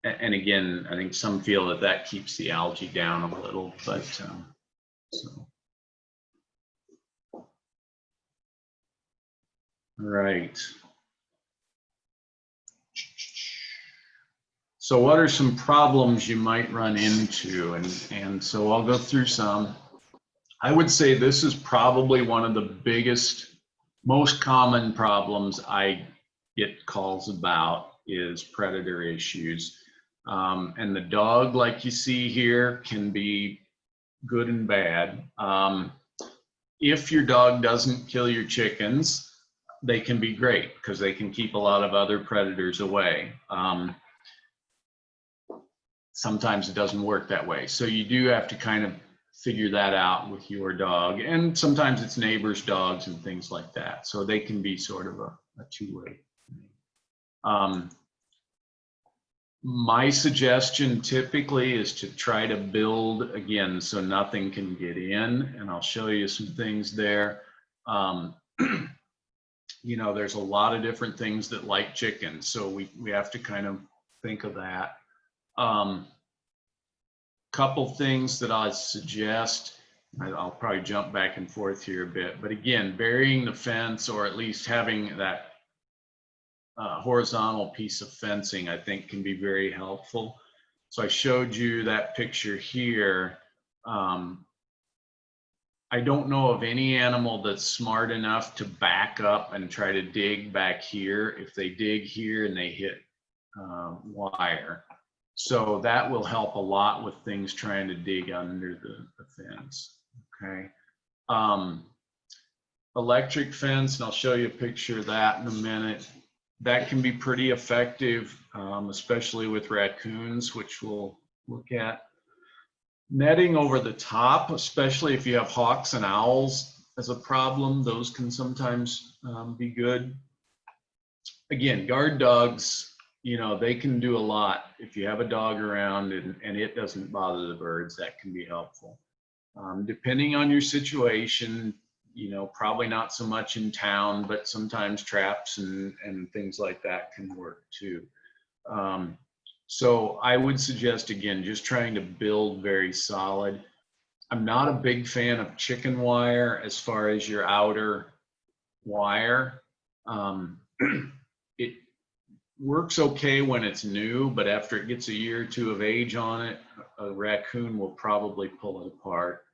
again, I think some feel that that keeps the algae down a little, but so. All right. So what are some problems you might run into? And so I'll go through some. I would say this is probably one of the biggest, most common problems I get calls about is predator issues. And the dog, like you see here, can be good and bad. If your dog doesn't kill your chickens, they can be great because they can keep a lot of other predators away. Sometimes it doesn't work that way. So you do have to kind of figure that out with your dog. And sometimes it's neighbors' dogs and things like that. So they can be sort of a two-way. My suggestion typically is to try to build again so nothing can get in. And I'll show you some things there. You know, there's a lot of different things that like chickens. So we have to kind of think of that. Couple things that I suggest, I'll probably jump back and forth here a bit, but again, burying the fence or at least having that horizontal piece of fencing, I think can be very helpful. So I showed you that picture here. I don't know of any animal that's smart enough to back up and try to dig back here if they dig here and they hit wire. So that will help a lot with things trying to dig under the fence, okay? Electric fence, and I'll show you a picture of that in a minute. That can be pretty effective, especially with raccoons, which we'll look at. Netting over the top, especially if you have hawks and owls as a problem, those can sometimes be good. Again, guard dogs, you know, they can do a lot. If you have a dog around and it doesn't bother the birds, that can be helpful. Depending on your situation, you know, probably not so much in town, but sometimes traps and things like that can work too. So I would suggest, again, just trying to build very solid. I'm not a big fan of chicken wire as far as your outer wire. It works okay when it's new, but after it gets a year or two of age on it, a raccoon will probably pull it apart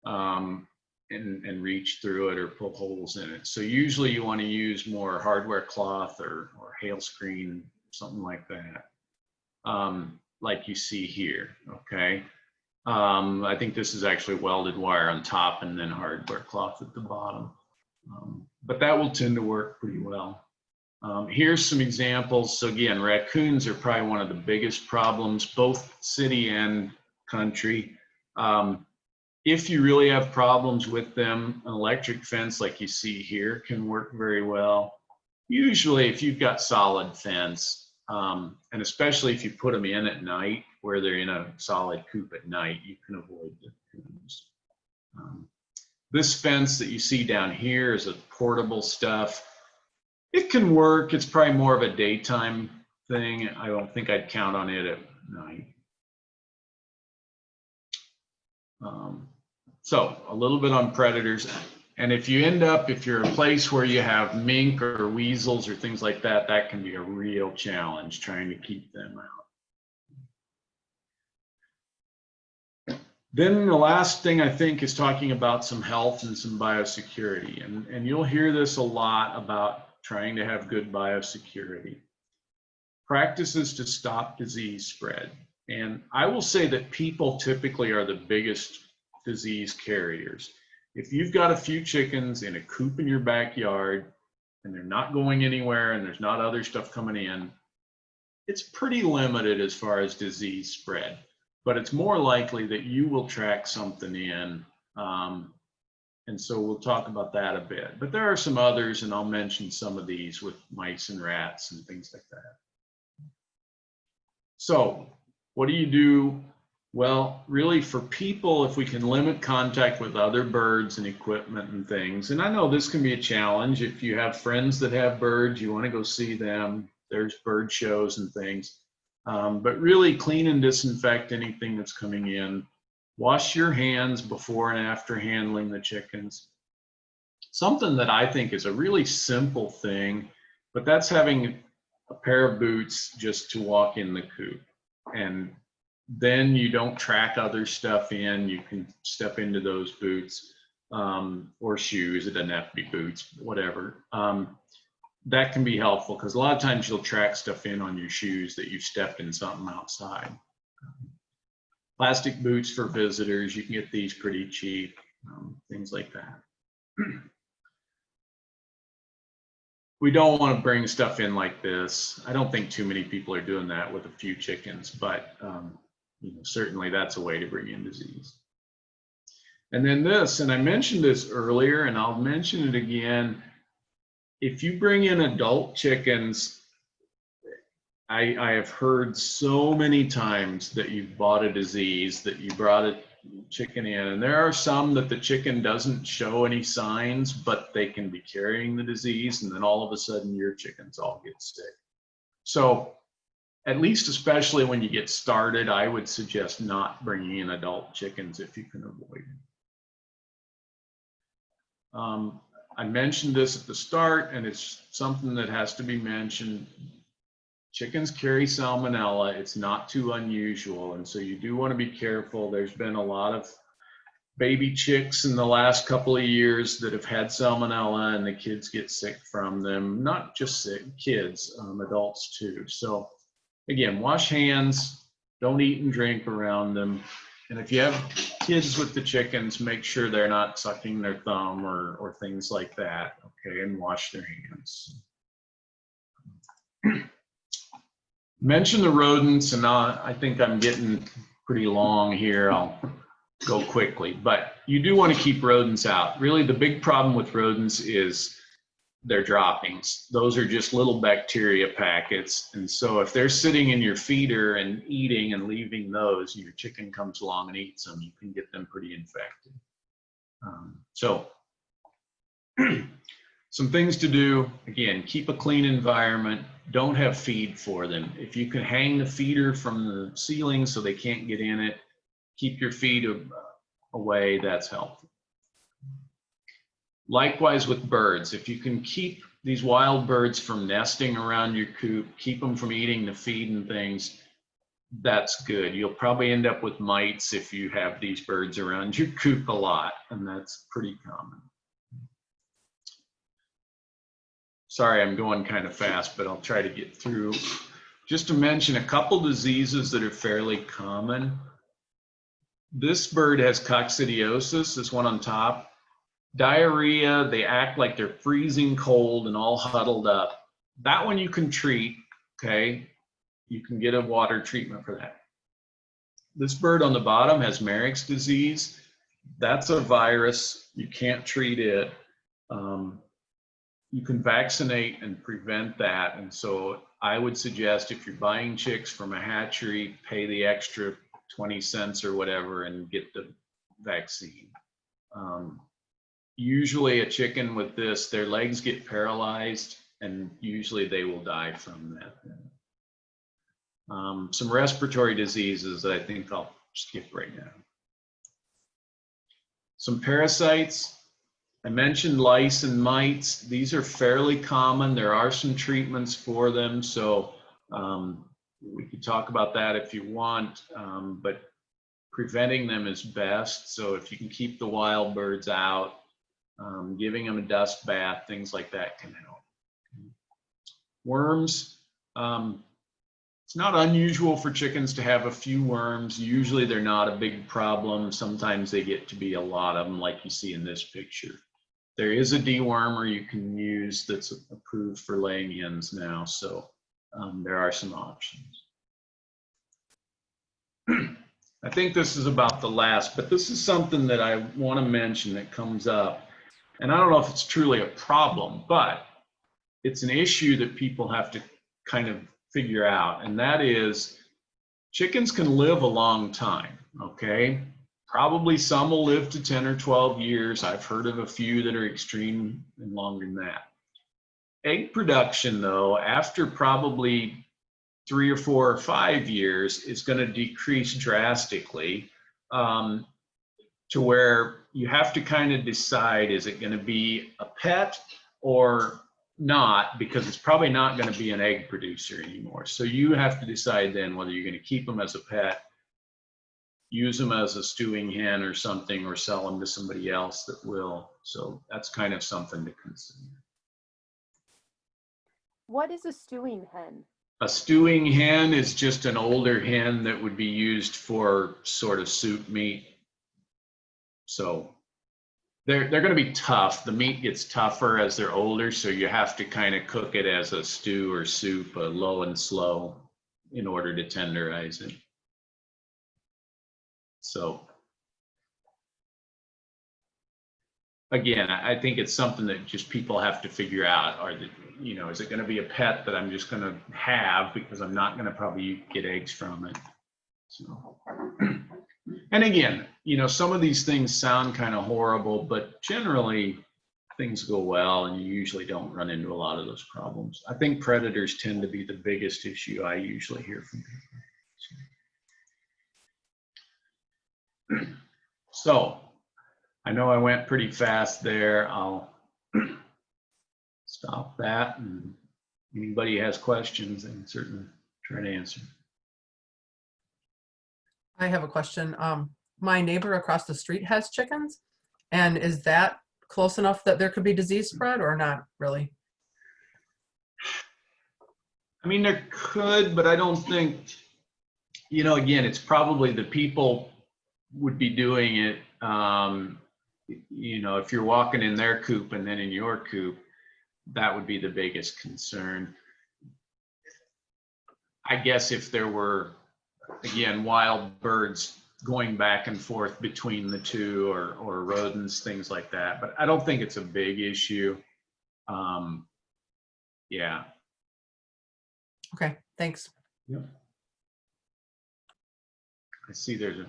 and reach through it or pull holes in it. So usually you want to use more hardware cloth or hail screen, something like that, like you see here, okay? I think this is actually welded wire on top and then hardware cloth at the bottom. But that will tend to work pretty well. Here's some examples. So again, raccoons are probably one of the biggest problems, both city and country. If you really have problems with them, an electric fence like you see here can work very well. Usually if you've got solid fence, and especially if you put them in at night where they're in a solid coop at night, you can avoid the coons. This fence that you see down here is a portable stuff. It can work. It's probably more of a daytime thing. I don't think I'd count on it at night. So a little bit on predators. And if you're a place where you have mink or weasels or things like that, that can be a real challenge trying to keep them out. Then the last thing I think is talking about some health and some biosecurity. And you'll hear this a lot about trying to have good biosecurity. Practices to stop disease spread. And I will say that people typically are the biggest disease carriers. If you've got a few chickens in a coop in your backyard and they're not going anywhere and there's not other stuff coming in, it's pretty limited as far as disease spread, but it's more likely that you will track something in. And so we'll talk about that a bit, but there are some others, and I'll mention some of these with mice and rats and things like that. So what do you do? Well, really for people, if we can limit contact with other birds and equipment and things, and I know this can be a challenge. If you have friends that have birds, you want to go see them. There's bird shows and things, but really clean and disinfect anything that's coming in. Wash your hands before and after handling the chickens. Something that I think is a really simple thing, but that's having a pair of boots just to walk in the coop. And then you don't track other stuff in. You can step into those boots, or shoes. It doesn't have to be boots, whatever. That can be helpful because a lot of times you'll track stuff in on your shoes that you've stepped in something outside. Plastic boots for visitors, you can get these pretty cheap, things like that. We don't want to bring stuff in like this. I don't think too many people are doing that with a few chickens, but you know, certainly that's a way to bring in disease. And then this, and I mentioned this earlier, and I'll mention it again. If you bring in adult chickens, I have heard so many times that you've bought a disease, that you brought a chicken in, and there are some that the chicken doesn't show any signs, but they can be carrying the disease, and then all of a sudden your chickens all get sick. So at least, especially when you get started, I would suggest not bringing in adult chickens if you can avoid it. I mentioned this at the start, and it's something that has to be mentioned. Chickens carry salmonella. It's not too unusual, and so you do want to be careful. There's been a lot of baby chicks in the last couple of years that have had salmonella, and the kids get sick from them. Not just sick kids, adults too. So again, wash hands, don't eat and drink around them. And if you have kids with the chickens, make sure they're not sucking their thumb or things like that, okay, and wash their hands. Mention the rodents, and I think I'm getting pretty long here. I'll go quickly, but you do want to keep rodents out. Really, the big problem with rodents is their droppings. Those are just little bacteria packets, and so if they're sitting in your feeder and eating and leaving those, and your chicken comes along and eats them, you can get them pretty infected. Some things to do, again, keep a clean environment. Don't have feed for them. If you can hang the feeder from the ceiling so they can't get in it, keep your feed away, that's helpful. Likewise with birds, if you can keep these wild birds from nesting around your coop, keep them from eating the feed and things, that's good. You'll probably end up with mites if you have these birds around your coop a lot, and that's pretty common. Sorry, I'm going kind of fast, but I'll try to get through. Just to mention a couple diseases that are fairly common. This bird has coccidiosis, this one on top. Diarrhea, they act like they're freezing cold and all huddled up. That one you can treat, okay? You can get a water treatment for that. This bird on the bottom has Marek's disease. That's a virus, you can't treat it. You can vaccinate and prevent that. And so I would suggest if you're buying chicks from a hatchery, pay the extra 20 cents or whatever and get the vaccine. Usually a chicken with this, their legs get paralyzed and usually they will die from that. Some respiratory diseases that I think I'll skip right now. Some parasites. I mentioned lice and mites. These are fairly common. There are some treatments for them, so we could talk about that if you want, but preventing them is best. So if you can keep the wild birds out, giving them a dust bath, things like that can help. Worms, it's not unusual for chickens to have a few worms. Usually they're not a big problem. Sometimes they get to be a lot of them, like you see in this picture. There is a dewormer you can use that's approved for laying hens now, so there are some options. I think this is about the last, but this is something that I want to mention that comes up. And I don't know if it's truly a problem, but it's an issue that people have to kind of figure out, and that is chickens can live a long time, okay? Probably some will live to 10 or 12 years. I've heard of a few that are extreme and longer than that. Egg production, though, after probably 3 or 4 or 5 years, is going to decrease drastically to where you have to kind of decide, is it going to be a pet or not, because it's probably not going to be an egg producer anymore. So you have to decide then whether you're going to keep them as a pet, use them as a stewing hen or something, or sell them to somebody else that will. So that's kind of something to consider. What is a stewing hen? A stewing hen is just an older hen that would be used for sort of soup meat. So they're going to be tough. The meat gets tougher as they're older, so you have to kind of cook it as a stew or soup, low and slow, in order to tenderize it. So again, I think it's something that just people have to figure out. Are the, you know, is it going to be a pet that I'm just going to have because I'm not going to probably get eggs from it? So, and again, you know, some of these things sound kind of horrible, but generally things go well and you usually don't run into a lot of those problems. I think predators tend to be the biggest issue I usually hear from people. So I know I went pretty fast there. I'll stop that, and anybody has questions, I can certainly try to answer. I have a question. My neighbor across the street has chickens, and is that close enough that there could be disease spread or not really? I mean, there could, but I don't think, you know, again, it's probably the people would be doing it. You know, if you're walking in their coop and then in your coop, that would be the biggest concern. I guess if there were, again, wild birds going back and forth between the two, or rodents, things like that, but I don't think it's a big issue. Yeah. Okay, thanks. Yep. I see there's a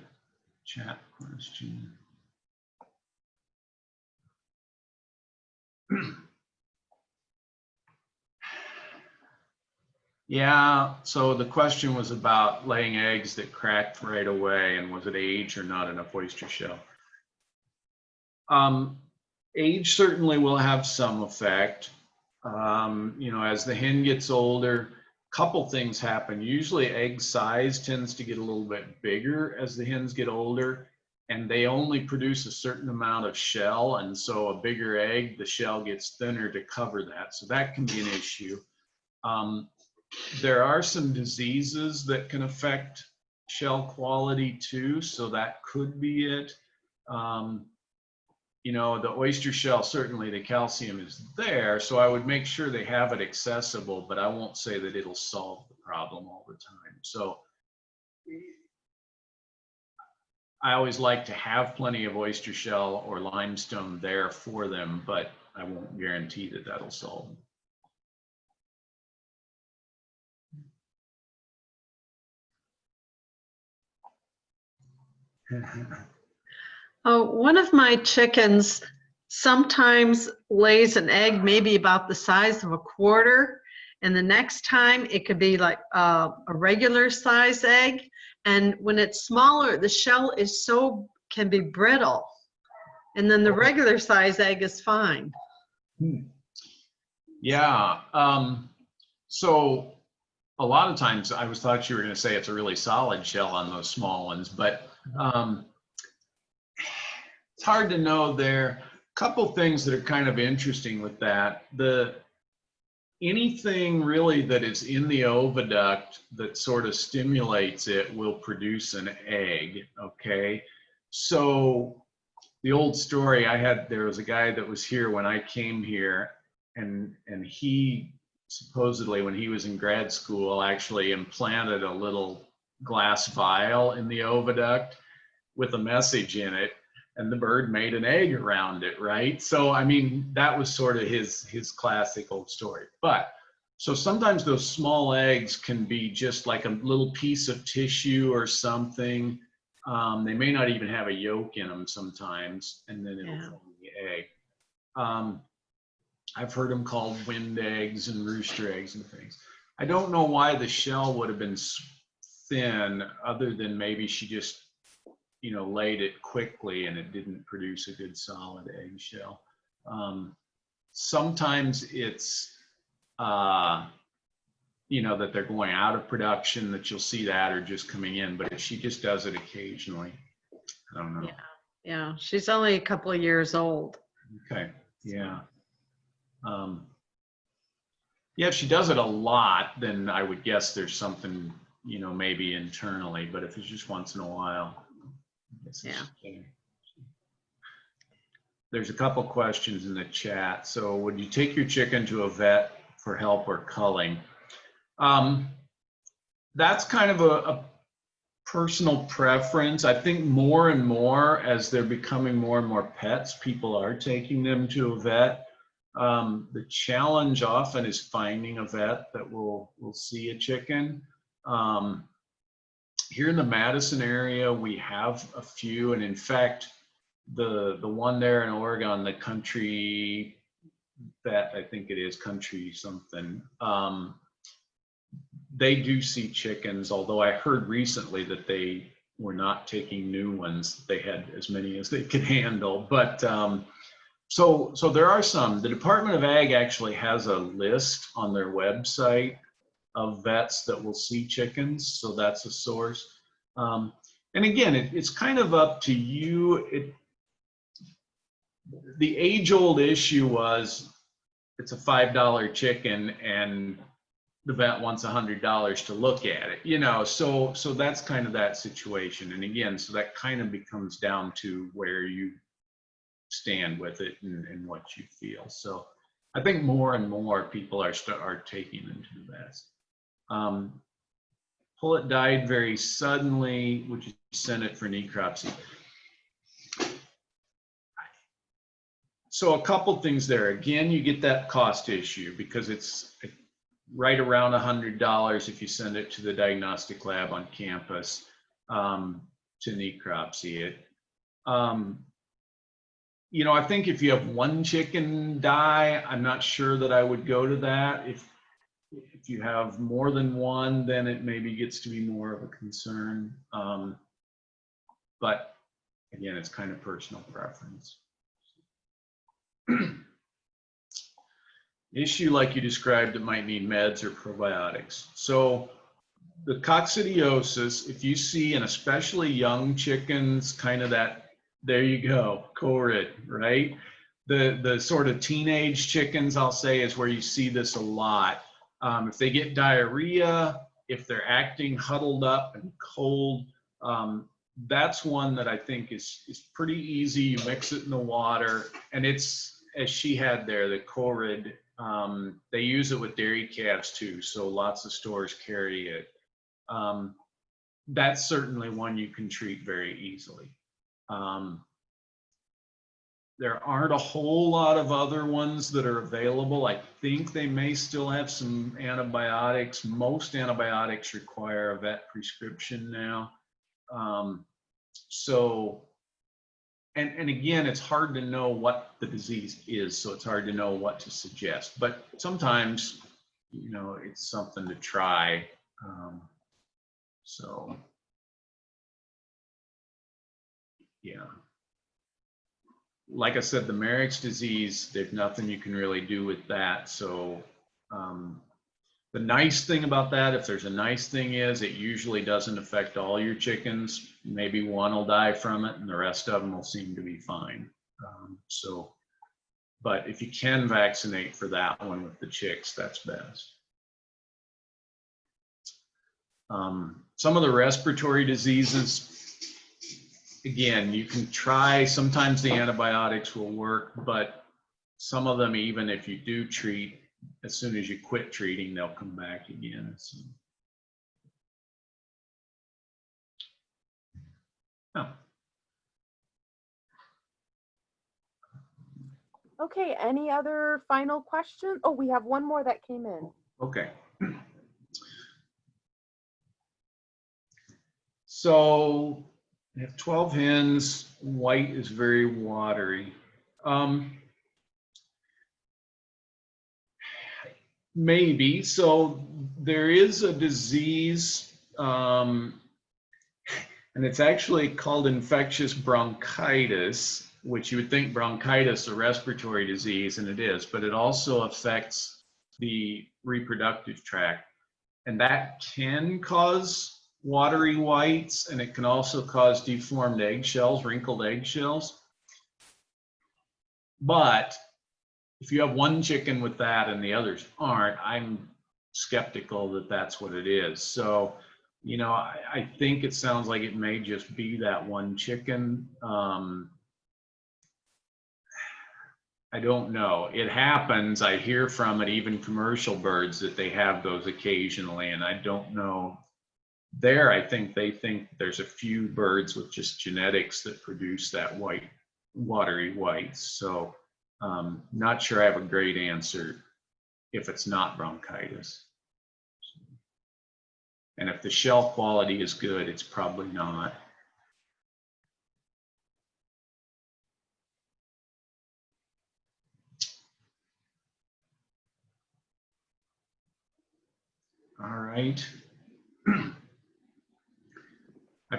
chat question. Yeah, so the question was about laying eggs that cracked right away, and was it age or not enough oyster shell? Age certainly will have some effect. You know, as the hen gets older, a couple things happen. Usually egg size tends to get a little bit bigger as the hens get older, and they only produce a certain amount of shell, and so a bigger egg, the shell gets thinner to cover that. So that can be an issue. There are some diseases that can affect shell quality too, so that could be it. You know, the oyster shell, certainly the calcium is there, so I would make sure they have it accessible, but I won't say that it'll solve the problem all the time. So I always like to have plenty of oyster shell or limestone there for them, but I won't guarantee that that'll solve them. One of my chickens sometimes lays an egg maybe about the size of a quarter, and the next time it could be like a regular size egg. And when it's smaller, the shell is can be brittle, and then the regular size egg is fine. Yeah. So a lot of times I thought you were going to say it's a really solid shell on those small ones, but it's hard to know there. A couple things that are kind of interesting with that. anything really that is in the oviduct that sort of stimulates it will produce an egg, okay? So the old story there was a guy that was here when I came here, and he supposedly, when he was in grad school, actually implanted a little glass vial in the oviduct with a message in it, and the bird made an egg around it, right? So, I mean, that was sort of his classic old story. But, so sometimes those small eggs can be just like a little piece of tissue or something. They may not even have a yolk in them sometimes, and then it'll form the egg. I've heard them called wind eggs and rooster eggs and things. I don't know why the shell would have been thin, other than maybe she just, you know, laid it quickly and it didn't produce a good solid egg shell. Sometimes it's, you know, that they're going out of production, that you'll see that, or just coming in, but if she just does it occasionally, I don't know. Yeah, she's only a couple of years old. Okay, yeah. Yeah, if she does it a lot, then I would guess there's something, you know, maybe internally, but if it's just once in a while, I guess it's okay. There's a couple questions in the chat. So would you take your chicken to a vet for help or culling? That's kind of a personal preference. I think more and more, as they're becoming more and more pets, people are taking them to a vet. The challenge often is finding a vet that will see a chicken. Here in the Madison area, we have a few, and in fact, the one there in Oregon, the Country Vet, I think it is Country something, they do see chickens, although I heard recently that they were not taking new ones. They had as many as they could handle, but so there are some. The Department of Ag actually has a list on their website of vets that will see chickens, so that's a source. And again, it's kind of up to you. The age-old issue was it's a $5 chicken and the vet wants $100 to look at it, you know, so that's kind of that situation. And again, so that kind of becomes down to where you stand with it and what you feel. So I think more and more people are taking them to the vets. Pullet died very suddenly. Would you send it for necropsy? So a couple things there. Again, you get that cost issue because it's right around $100 if you send it to the diagnostic lab on campus to necropsy it. You know, I think if you have one chicken die, I'm not sure that I would go to that. If you have more than one, then it maybe gets to be more of a concern. But again, it's kind of personal preference. Issue like you described, it might need meds or probiotics. So the coccidiosis, if you see, and especially young chickens, kind of that, there you go, chorid, right? The sort of teenage chickens, I'll say, is where you see this a lot. If they get diarrhea, if they're acting huddled up and cold, that's one that I think is pretty easy. You mix it in the water, and it's, as she had there, the chorid, they use it with dairy calves too, so lots of stores carry it. That's certainly one you can treat very easily. There aren't a whole lot of other ones that are available. I think they may still have some antibiotics. Most antibiotics require a vet prescription now. And again, it's hard to know what the disease is, so it's hard to know what to suggest. But sometimes, you know, it's something to try. So, yeah. Like I said, the Marek's disease, there's nothing you can really do with that. So the nice thing about that, if there's a nice thing, is it usually doesn't affect all your chickens. Maybe one will die from it and the rest of them will seem to be fine. So But if you can vaccinate for that one with the chicks, that's best. Some of the respiratory diseases, again, you can try, sometimes the antibiotics will work, but some of them, even if you do treat, as soon as you quit treating, they'll come back again. So. Oh. Okay, any other final questions? Oh, we have one more that came in. Okay. So I have 12 hens. White is very watery. Maybe. So there is a disease, and it's actually called infectious bronchitis, which you would think bronchitis a respiratory disease, and it is, but it also affects the reproductive tract. And that can cause watery whites, and it can also cause deformed eggshells, wrinkled eggshells. But if you have one chicken with that and the others aren't, I'm skeptical that that's what it is. So, you know, I think it sounds like it may just be that one chicken. I don't know. It happens. I hear from it, even commercial birds, that they have those occasionally, and I don't know. There, I think they think there's a few birds with just genetics that produce that white, watery whites. So, not sure I have a great answer if it's not bronchitis. And if the shell quality is good, it's probably not. All right.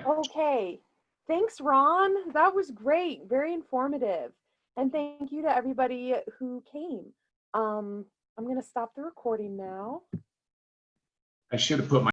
Okay, thanks, Ron. That was great, very informative. And thank you to everybody who came. I'm gonna stop the recording now. I should have put my